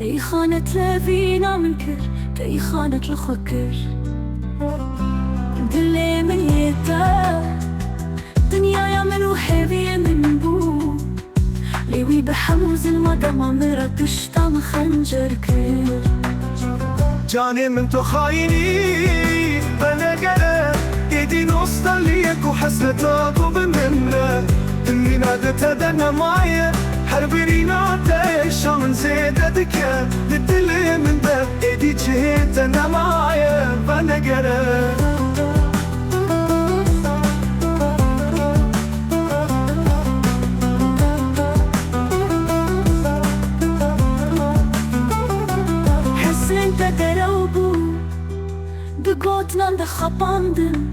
تي خانت لفينا منكر تي خانت لخكر دلي من يتا دنيا يا من وحبي من بو ليوي بحموز المدى ما مرتش طعم خنجر كر جاني من تو خايني بنا قلب ايدي نوصل ليك وحسرتك وبمنا اني نادت هدنا معايا حربي نادش من زيدتك للدلي من باب ايدي جهيت انا معايا بنا قلب Gotland de kapandım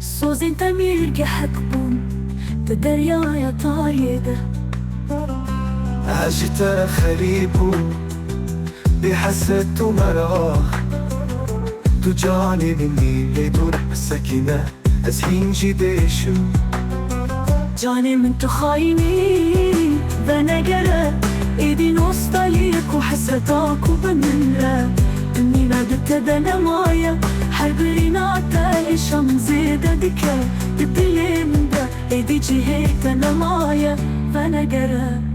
Sözün temirge hakbun De deryaya tayyede عجت خريب بحسد مراخ تجاني مني لدور السكينة أزحين جديشو جاني من تخايني بنقرة ايدي نوستاليك وحسرتك وبنمرة اني نادت دنا مايا حربي نعتايش من زيدتك بدلي من ده ايدي جهيت انا مايا بنقرة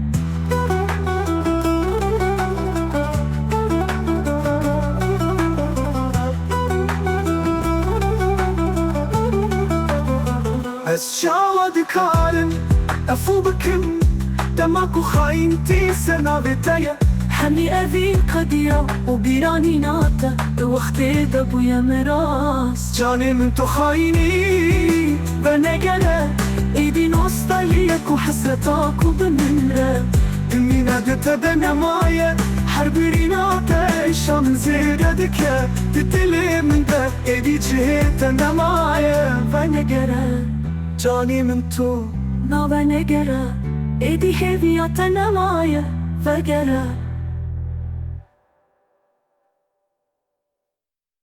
شاودك عالم أفو بكم دمك وخاينتي سنة بتايا حمي أذين قديرة وبيراني ناتا وقتي دبو يا مراس جاني من تو خايني بنقلة ايدي نوستاليك وحسرتك وبنمرة اني نادت دنا معايا حربي نعتايش من زيدتك تتلي من ده ايدي جهيت انا معايا بنقلة جاني من تو نو بنقلة ايدي هيفيات انا معايا بقلة